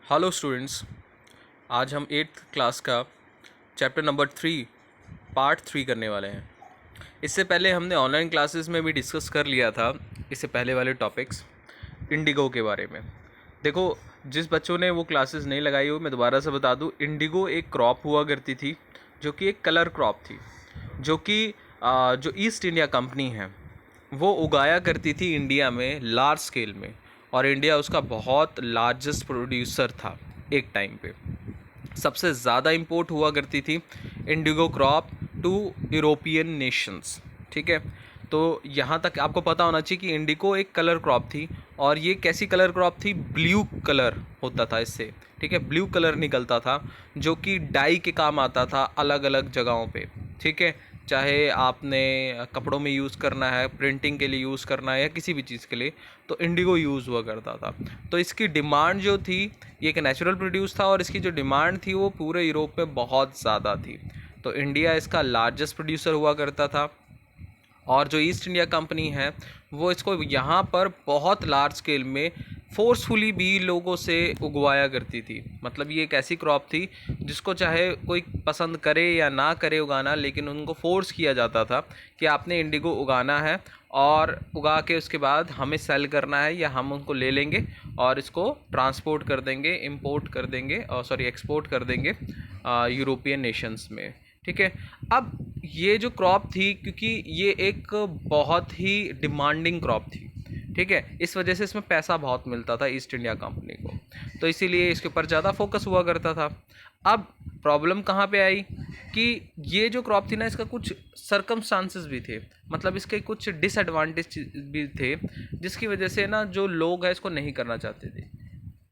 Hello students. आज हम 8th class का चैप्टर नंबर 3 पार्ट 3 करने वाले हैं। इससे पहले हमने ऑनलाइन क्लासेस में भी डिस्कस कर लिया था इससे पहले वाले टॉपिक्स इंडिगो के बारे में। देखो, जिस बच्चों ने वो क्लासेस नहीं लगाई हो, मैं दोबारा से बता दूं, इंडिगो एक क्रॉप हुआ करती थी जो कि एक कलर क्रॉप थी, जो कि जो ईस्ट इंडिया कंपनी है वो उगाया करती थी इंडिया में लार्ज स्केल में, और इंडिया उसका बहुत लार्जेस्ट प्रोड्यूसर था। एक टाइम पे सबसे ज़्यादा इंपोर्ट हुआ करती थी indigo crop to European nations. ठीक है, तो यहाँ तक आपको पता होना चाहिए कि इंडिगो एक कलर क्रॉप थी, और ये कैसी कलर क्रॉप थी? ब्लू कलर होता था इससे। ठीक है, ब्लू कलर निकलता था जो कि डाई के काम आता था अलग अलग जगहों पे। ठीक है, चाहे आपने कपड़ों में यूज़ करना है, प्रिंटिंग के लिए यूज़ करना है, या किसी भी चीज़ के लिए, तो इंडिगो यूज़ हुआ करता था। तो इसकी डिमांड जो थी, ये एक नेचुरल प्रोड्यूस था, और इसकी जो डिमांड थी वो पूरे यूरोप में बहुत ज़्यादा थी। तो इंडिया इसका लार्जेस्ट प्रोड्यूसर हुआ करता था, और जो ईस्ट इंडिया कंपनी है वो इसको यहाँ पर बहुत लार्ज स्केल में फोर्सफुली भी लोगों से उगवाया करती थी। मतलब ये एक ऐसी क्रॉप थी जिसको चाहे कोई पसंद करे या ना करे उगाना, लेकिन उनको फोर्स किया जाता था कि आपने इंडिगो उगाना है, और उगा के उसके बाद हमें सेल करना है, या हम उनको ले लेंगे और इसको ट्रांसपोर्ट कर देंगे, इंपोर्ट कर देंगे, और सॉरी एक्सपोर्ट कर देंगे यूरोपियन नेशंस में। ठीक है, अब ये जो क्रॉप थी, क्योंकि ये एक बहुत ही डिमांडिंग क्रॉप थी, ठीक है, इस वजह से इसमें पैसा बहुत मिलता था ईस्ट इंडिया कंपनी को, तो इसीलिए इसके ऊपर ज़्यादा फोकस हुआ करता था। अब प्रॉब्लम कहाँ पे आई कि ये जो क्रॉप थी ना, इसका कुछ सरकमस्टांसेस भी थे, मतलब इसके कुछ डिसएडवांटेज भी थे, जिसकी वजह से ना जो लोग हैं इसको नहीं करना चाहते थे।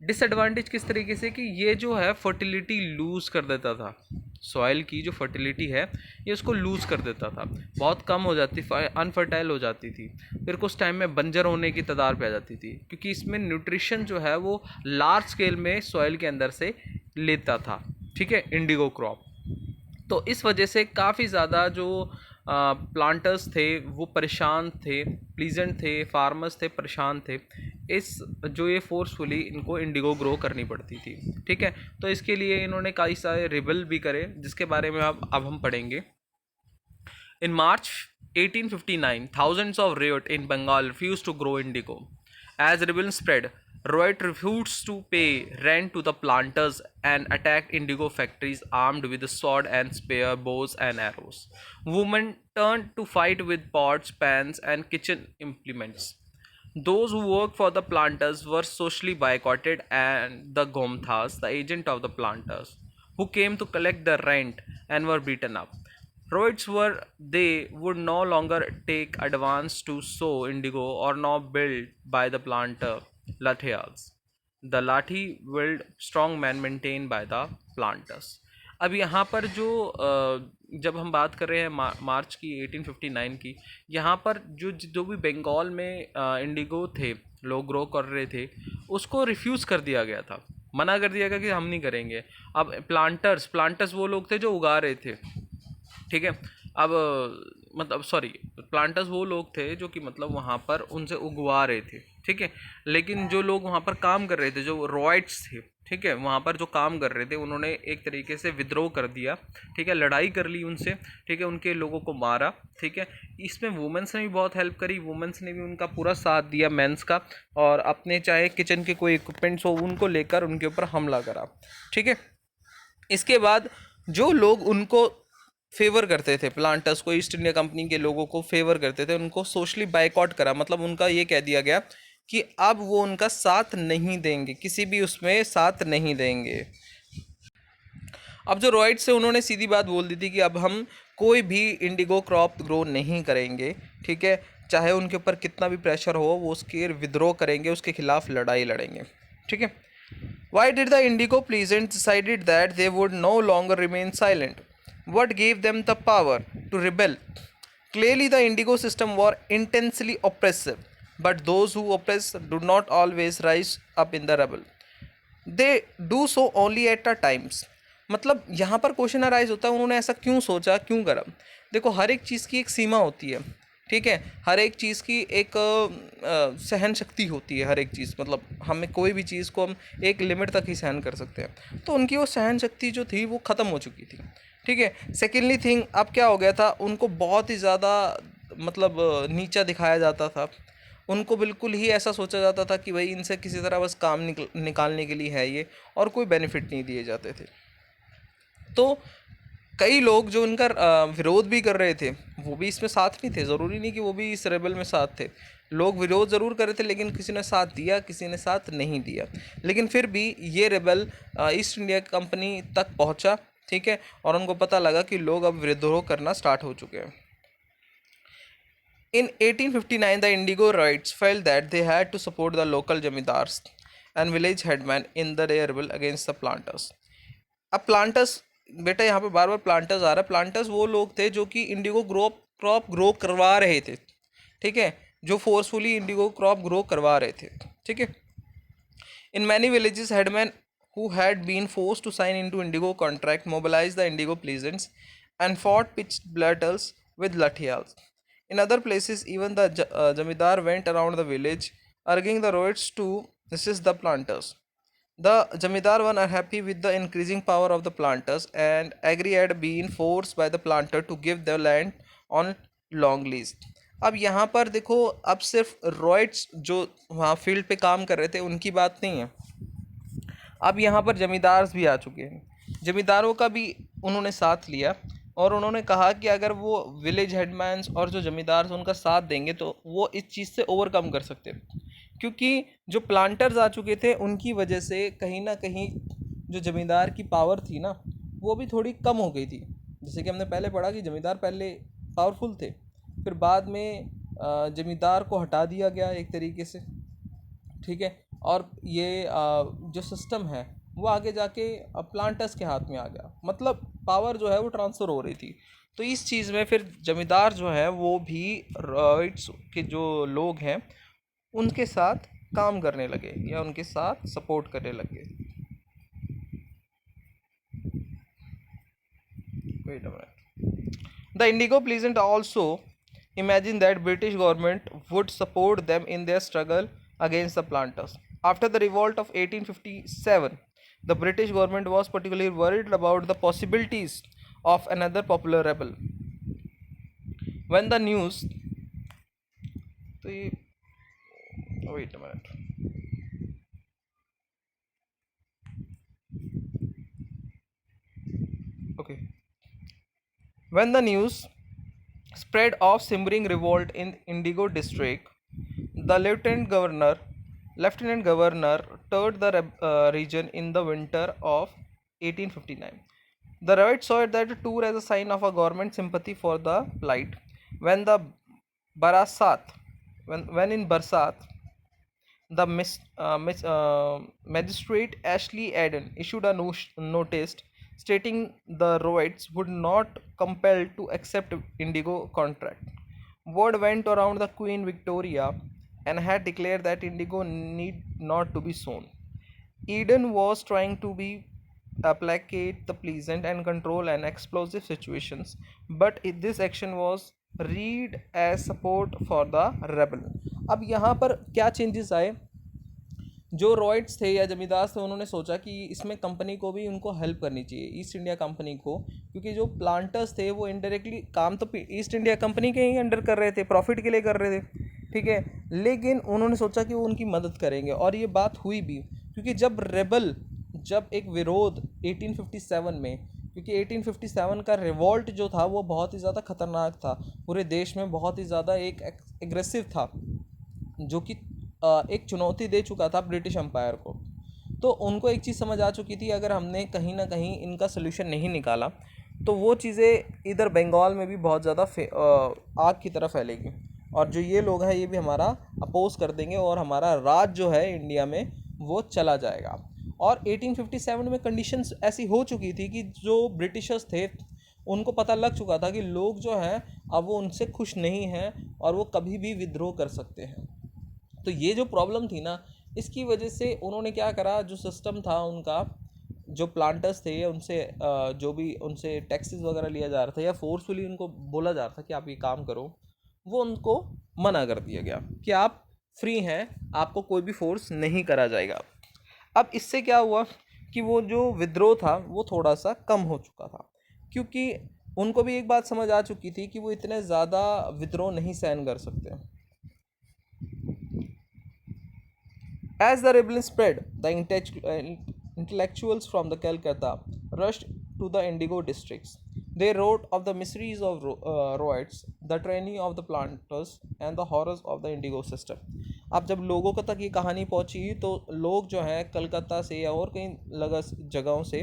डिसएडवांटेज किस तरीके से कि ये जो है फर्टिलिटी लूज़ कर देता था, सॉइल की जो फर्टिलिटी है ये उसको लूज़ कर देता था, बहुत कम हो जाती, अनफर्टाइल हो जाती थी, फिर कुछ टाइम में बंजर होने की कगार पे आ जाती थी, क्योंकि इसमें न्यूट्रिशन जो है वो लार्ज स्केल में सॉइल के अंदर से लेता था। ठीक है, इंडिगो क्रॉप। तो इस वजह से काफ़ी ज़्यादा जो प्लांटर्स थे वो परेशान थे, प्लीजेंट थे, फार्मर्स थे परेशान थे, इस जो ये फोर्सफुली इनको इंडिगो ग्रो करनी पड़ती थी। ठीक है, तो इसके लिए इन्होंने कई सारे रिबल भी करे, जिसके बारे में अब हम पढ़ेंगे। In March 1859, thousands of Ryots in Bengal refused to grow indigo. As rebellion spread, Ryots refused to pay rent to the planters and attacked indigo factories armed with sword and spear, bows and arrows. Women turned to fight with pots, pans, and kitchen implements. Those who worked for the planters were socially boycotted, and the Gomthas, the agent of the planters, who came to collect the rent and were beaten up. Roids were they would no longer take advance to sow indigo or now built by the planter Lathias. The lathi willed strong men maintained by the planters. अब यहाँ पर जो जब हम बात कर रहे हैं मार्च की 1859 की, यहाँ पर जो भी बंगाल में इंडिगो थे, लोग ग्रो कर रहे थे, उसको रिफ्यूज़ कर दिया गया था, मना कर दिया गया कि हम नहीं करेंगे। अब प्लांटर्स वो लोग थे जो उगा रहे थे। ठीक है, अब मतलब सॉरी, प्लांटर्स वो लोग थे जो कि मतलब वहाँ पर उनसे उगवा रहे थे। ठीक है, लेकिन जो लोग वहाँ पर काम कर रहे थे, जो रॉयट्स थे, ठीक है, वहाँ पर जो काम कर रहे थे, उन्होंने एक तरीके से विद्रोह कर दिया। ठीक है, लड़ाई कर ली उनसे। ठीक है, उनके लोगों को मारा। ठीक है, इसमें वुमेंस ने भी बहुत हेल्प करी, वुमेंस ने भी उनका पूरा साथ दिया मेंस का, और अपने चाहे किचन के कोई इक्विपमेंट्स हो उनको लेकर उनके ऊपर हमला करा। ठीक है, इसके बाद जो लोग उनको फेवर करते थे, प्लांटर्स को, ईस्ट इंडिया कंपनी के लोगों को फेवर करते थे, उनको सोशली बाइकआउट करा। मतलब उनका ये कह दिया गया कि अब वो उनका साथ नहीं देंगे, किसी भी उसमें साथ नहीं देंगे। अब जो रॉयट्स से उन्होंने सीधी बात बोल दी थी कि अब हम कोई भी इंडिगो क्रॉप ग्रो नहीं करेंगे। ठीक है, चाहे उनके ऊपर कितना भी प्रेशर हो, वो उसके विद्रोह करेंगे, उसके खिलाफ लड़ाई लड़ेंगे। ठीक है, why did the indigo peasants decided that they would no longer remain silent? What gave them the power to rebel? Clearly, the indigo system was intensely oppressive, but those who oppress do not always rise up in the rebel. They do so only at a times. मतलब यहाँ पर question arise होता है, उन्होंने ऐसा क्यों सोचा, क्यों करा? देखो, हर एक चीज़ की एक सीमा होती है। ठीक है। हर एक चीज़ की एक सहन शक्ति होती है, हर एक चीज़, मतलब हमें कोई भी चीज़ को हम एक लिमिट तक ही सहन कर सकते हैं। तो उनकी वो सहन शक्ति जो थी वो ख़त्म हो चुकी थी। ठीक है। सेकेंडली थिंग, अब क्या हो गया था, उनको बहुत ही ज़्यादा मतलब नीचा दिखाया जाता था। उनको बिल्कुल ही ऐसा सोचा जाता था कि भाई इनसे किसी तरह बस काम निकालने के लिए है ये, और कोई बेनिफिट नहीं दिए जाते थे। तो कई लोग जो उनका विरोध भी कर रहे थे, वो भी इसमें साथ नहीं थे। ज़रूरी नहीं कि वो भी इस रेबल में साथ थे। लोग विरोध ज़रूर कर रहे थे, लेकिन किसी ने साथ दिया, किसी ने साथ नहीं दिया। लेकिन फिर भी ये रेबल ईस्ट इंडिया कंपनी तक पहुंचा। ठीक है। और उनको पता लगा कि लोग अब विद्रोह करना स्टार्ट हो चुके हैं। In 1859, the Indigorites felt that they had to support the local jamidars and village headmen in the rebel against the planters. अब प्लांटर्स, बेटा यहाँ पे बार बार प्लांटर्स आ रहा है। प्लांटर्स वो लोग थे जो कि इंडिगो क्रॉप ग्रो करवा रहे थे। ठीक है। जो फोर्सफुली इंडिगो क्रॉप ग्रो करवा रहे थे। ठीक है। In many villages headman who had been forced to sign into indigo contract mobilized the indigo peasants and fought pitched battles with lathiyals. In other places, even the jamidar went around the village urging the roids to resist the planters. The Jamidar were unhappy with the increasing power of the planters and agree had been forced by the planter to give the land on long lease. अब यहाँ पर देखो, अब सिर्फ riots जो वहाँ field पे काम कर रहे थे उनकी बात नहीं है। अब यहाँ पर जमींदार भी आ चुके हैं। जमींदारों का भी उन्होंने साथ लिया और उन्होंने कहा कि अगर वो विलेज हेडमैन्स और जो जमींदार उनका साथ देंगे तो वो इस चीज़ से ओवरकम कर सकते हैं। क्योंकि जो प्लांटर्स आ चुके थे उनकी वजह से कहीं ना कहीं जो ज़मींदार की पावर थी ना, वो भी थोड़ी कम हो गई थी। जैसे कि हमने पहले पढ़ा कि ज़मींदार पहले पावरफुल थे, फिर बाद में ज़मींदार को हटा दिया गया एक तरीके से। ठीक है। और ये जो सिस्टम है वो आगे जाके प्लांटर्स के हाथ में आ गया, मतलब पावर जो है वो ट्रांसफ़र हो रही थी। तो इस चीज़ में फिर ज़मींदार जो है वो भी राइट्स के जो लोग हैं उनके साथ काम करने लगे या उनके साथ सपोर्ट करने लगे। Wait a minute. The Indigo peasant also imagined that British government would support them in their struggle against the planters. After the revolt of 1857, the British government was particularly worried about the possibilities of another popular rebel. When the news, wait a minute. Okay. When the news spread of simmering revolt in Indigo district, the Lieutenant Governor toured the region in the winter of 1859. The Roids saw that tour as a sign of a government sympathy for the plight. When the Barasat, when in Barsat, the magistrate Ashley Eden issued a notice stating the Roids would not compel to accept Indigo contract. Word went around the Queen Victoria and had declared that Indigo need not to be sown. Eden was trying to be placate the pleasant and control an explosive situations, but this action was read as support for the rebel. अब यहाँ पर क्या changes आए, जो riots थे या जमींदार थे उन्होंने सोचा कि इसमें कंपनी को भी उनको हेल्प करनी चाहिए, ईस्ट इंडिया कंपनी को, क्योंकि जो प्लांटर्स थे वो इनडायरेक्टली काम तो ईस्ट इंडिया कंपनी के ही अंडर कर रहे थे, प्रॉफिट के लिए कर रहे थे। ठीक है। लेकिन उन्होंने सोचा कि वो उनकी मदद करेंगे और ये बात हुई भी, क्योंकि जब एक विरोध 1857 में, क्योंकि 1857 का रिवॉल्ट जो था वो बहुत ही ज़्यादा ख़तरनाक था, पूरे देश में बहुत ही ज़्यादा एक एग्रेसिव था, जो कि एक चुनौती दे चुका था ब्रिटिश एम्पायर को। तो उनको एक चीज़ समझ आ चुकी थी, अगर हमने कहीं ना कहीं इनका सोल्यूशन नहीं निकाला तो वो चीज़ें इधर बंगाल में भी बहुत ज़्यादा आग की तरह फैलेगी, और जो ये लोग हैं ये भी हमारा अपोज कर देंगे और हमारा राज जो है इंडिया में वो चला जाएगा। और 1857 में कंडीशंस ऐसी हो चुकी थी कि जो ब्रिटिशर्स थे उनको पता लग चुका था कि लोग जो हैं अब वो उनसे खुश नहीं हैं और वो कभी भी विद्रोह कर सकते हैं। तो ये जो प्रॉब्लम थी ना, इसकी वजह से उन्होंने क्या करा, जो सिस्टम था उनका, जो प्लांटर्स थे उनसे जो भी उनसे टैक्सेस वगैरह लिया जा रहा था या फोर्सफुली उनको बोला जा रहा था कि आप ये काम करो, वो उनको मना कर दिया गया कि आप फ्री हैं, आपको कोई भी फोर्स नहीं करा जाएगा। अब इससे क्या हुआ कि वो जो विद्रोह था वो थोड़ा सा कम हो चुका था, क्योंकि उनको भी एक बात समझ आ चुकी थी कि वो इतने ज़्यादा विद्रोह नहीं सहन कर सकते। As the rebellion spread, the intellectuals from the Calcutta rushed to the Indigo districts. They wrote of the miseries of Riots, the tyranny of the planters, and the horrors of the Indigo system. अब जब लोगों को तक ये कहानी पहुंची तो लोग जो हैं कलकत्ता से या और कई लगा जगहों से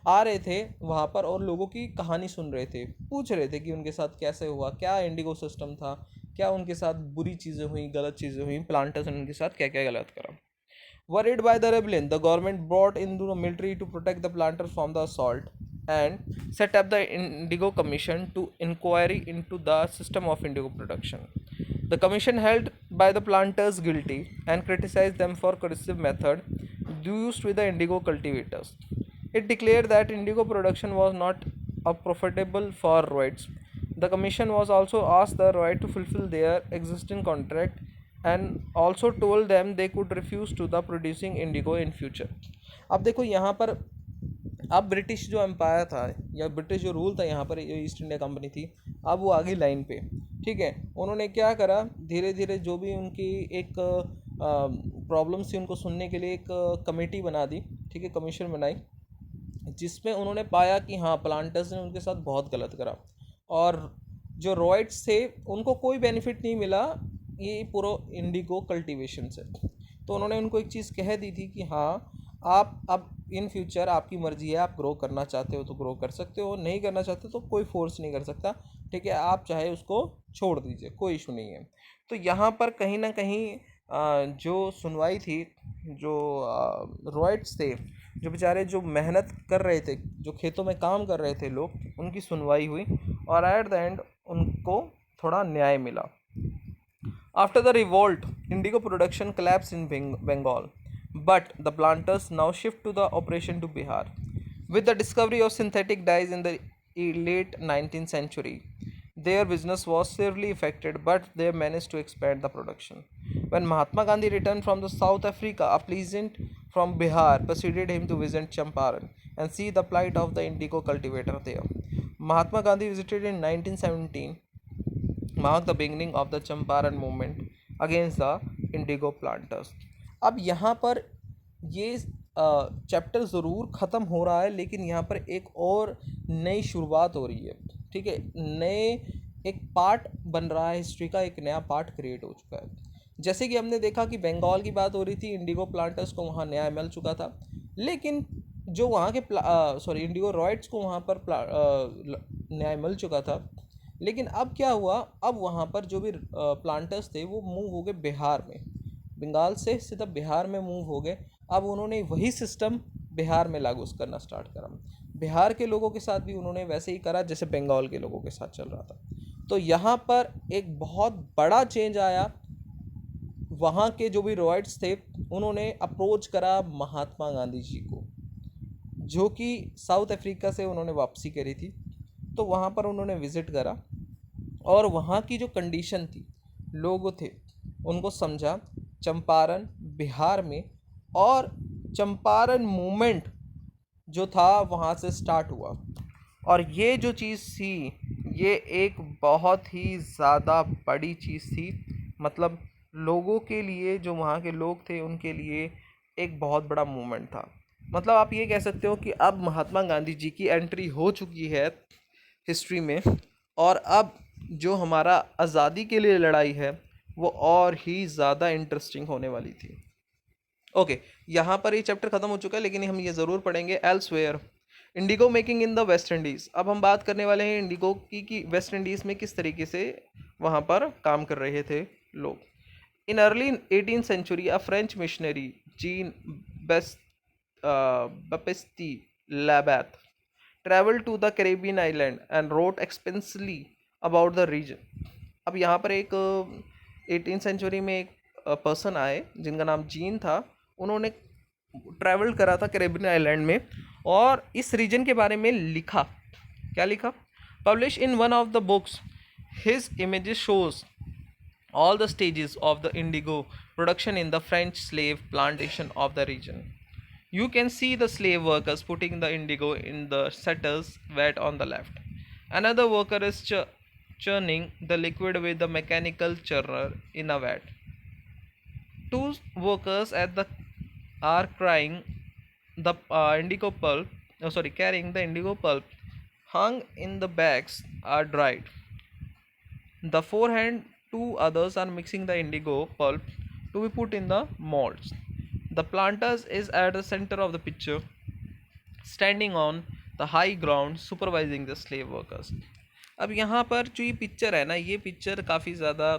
आ रहे थे वहाँ पर, और लोगों की कहानी सुन रहे थे, पूछ रहे थे कि उनके साथ कैसे हुआ, क्या इंडिगो सिस्टम था, क्या उनके साथ बुरी चीज़ें हुई, गलत चीज़ें हुई, प्लांटर्स ने उनके साथ क्या क्या गलत करा। Worried by the rebellion, the government brought in the military to protect the planters from the assault and set up the Indigo Commission to inquiry into the system of indigo production. The commission held by the planters guilty and criticized them for corrosive method used with the indigo cultivators. It declared that indigo production was not profitable for Rhodes. The commission was also asked the right to fulfill their existing contract and also told them they could refuse to the producing indigo in future. अब देखो यहाँ पर, अब British जो empire था या British जो rule था यहाँ पर, ईस्ट इंडिया कंपनी थी, अब वो आगे लाइन पे, ठीक है। उन्होंने क्या करा, धीरे धीरे जो भी उनकी एक प्रॉब्लम्स थी उनको सुनने के लिए एक कमेटी बना दी, ठीक है, कमीशन बनाई, जिसमें उन्होंने पाया कि हाँ प्लांटर्स ने उनके साथ बहुत गलत करा और जो रॉयट्स थे उनको कोई बेनिफिट नहीं मिला ये पूरा इंडिगो कल्टीवेशन से। तो उन्होंने उनको एक चीज़ कह दी थी कि हाँ आप अब इन फ्यूचर आपकी मर्ज़ी है, आप ग्रो करना चाहते हो तो ग्रो कर सकते हो, नहीं करना चाहते तो कोई फोर्स नहीं कर सकता, ठीक है, आप चाहे उसको छोड़ दीजिए, कोई इशू नहीं है। तो यहाँ पर कहीं ना कहीं जो सुनवाई थी, जो रॉयट्स थे, जो बेचारे जो मेहनत कर रहे थे, जो खेतों में काम कर रहे थे लोग, उनकी सुनवाई हुई और एट द एंड उनको थोड़ा न्याय मिला। After the revolt, indigo production collapsed in Bengal, but the planters now shift to the operation to Bihar. With the discovery of synthetic dyes in the late 19th century, their business was severely affected, but they managed to expand the production. When Mahatma Gandhi returned from the South Africa, a peasant from Bihar persuaded him to visit Champaran and see the plight of the indigo cultivator there. Mahatma Gandhi visited in 1917, marked the beginning of the Champaran movement against the indigo planters. अब यहाँ पर ये chapter ज़रूर ख़त्म हो रहा है, लेकिन यहाँ पर एक और नई शुरुआत हो रही है, ठीक है, नए एक पार्ट बन रहा है हिस्ट्री का, एक नया पार्ट क्रिएट हो चुका है। जैसे कि हमने देखा कि बंगाल की बात हो रही थी, इंडिगो प्लांटर्स को वहाँ न्याय मिल चुका था, लेकिन जो वहाँ के इंडिगो रॉयट्स को वहाँ पर न्याय मिल चुका था, लेकिन अब क्या हुआ, अब वहाँ पर जो भी प्लांटर्स थे वो मूव हो गए बिहार में, बंगाल से सीधा बिहार में मूव हो गए। अब उन्होंने वही सिस्टम बिहार में लागू करना स्टार्ट करा। बिहार के लोगों के साथ भी उन्होंने वैसे ही करा जैसे बंगाल के लोगों के साथ चल रहा था। तो यहाँ पर एक बहुत बड़ा चेंज आया। वहाँ के जो भी रॉयट्स थे उन्होंने अप्रोच करा महात्मा गांधी जी को, जो कि साउथ अफ्रीका से उन्होंने वापसी करी थी। तो वहाँ पर उन्होंने विज़िट करा और वहाँ की जो कंडीशन थी, लोग थे, उनको समझा, चंपारण बिहार में, और चंपारण मूवमेंट जो था वहाँ से स्टार्ट हुआ। और ये जो चीज़ थी ये एक बहुत ही ज़्यादा बड़ी चीज़ थी, मतलब लोगों के लिए, जो वहाँ के लोग थे उनके लिए एक बहुत बड़ा मूवमेंट था। मतलब आप ये कह सकते हो कि अब महात्मा गांधी जी की एंट्री हो चुकी है हिस्ट्री में, और अब जो हमारा आज़ादी के लिए लड़ाई है वो और ही ज़्यादा इंटरेस्टिंग होने वाली थी। ओके, यहाँ पर ये चैप्टर ख़त्म हो चुका है, लेकिन हम ये ज़रूर पढ़ेंगे elsewhere, Indigo making in the West Indies. अब हम बात करने वाले हैं इंडिगो की कि वेस्ट इंडीज़ में किस तरीके से वहाँ पर काम कर रहे थे लोग। In early 18th century, a French missionary, Jean Baptiste Labat, traveled to the Caribbean island and wrote extensively about the region. अब यहाँ पर एक 18th century में एक पर्सन आए जिनका नाम जीन था, उन्होंने ट्रैवल करा था कैरेबियन आइलैंड में और इस रीजन के बारे में लिखा। क्या लिखा? Publish in one of the books his images shows all the stages of the indigo production in the French slave plantation of the region. You can see the slave workers putting the indigo in the settlers' vat on the left. Another worker is churning the liquid with the mechanical churner in a vat. Two workers at the are crying the indigo pulp. Oh, sorry, carrying the indigo pulp hung in the bags are dried. The forehand two others are mixing the indigo pulp to be put in the molds. The planters is at the center of the picture, standing on the high ground supervising the slave workers. अब यहाँ पर जो ये picture है ना, ये picture काफ़ी ज़्यादा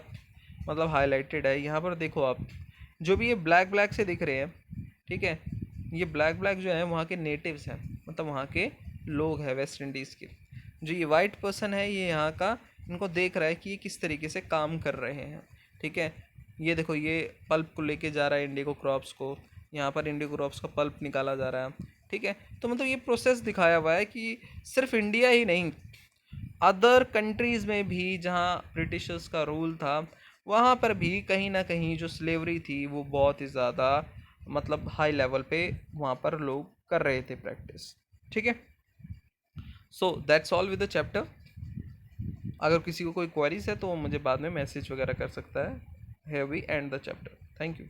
मतलब हाईलाइटेड है। यहाँ पर देखो आप, जो भी ये ब्लैक ब्लैक से दिख रहे हैं, ठीक है, ये ब्लैक ब्लैक जो है वहाँ के नेटिव्स हैं, मतलब वहाँ के लोग हैं वेस्ट इंडीज़ के। जो ये वाइट पर्सन है ये यहाँ का, इनको देख रहा है कि ये किस तरीके से काम कर रहे हैं, ठीक है। ये देखो, ये पल्प को लेके जा रहा है इंडिगो क्रॉप्स को, यहाँ पर इंडिगो क्रॉप्स का पल्प निकाला जा रहा है, ठीक है। तो मतलब ये प्रोसेस दिखाया हुआ है कि सिर्फ इंडिया ही नहीं, अदर कंट्रीज़ में भी जहाँ ब्रिटिशर्स का रूल था वहाँ पर भी कहीं ना कहीं जो स्लेवरी थी वो बहुत ही ज़्यादा मतलब हाई लेवल पे वहाँ पर लोग कर रहे थे प्रैक्टिस, ठीक है। So that's all with the chapter. अगर किसी को कोई क्वेरीज है तो वो मुझे बाद में मैसेज वगैरह कर सकता है। Here we end the chapter. Thank you.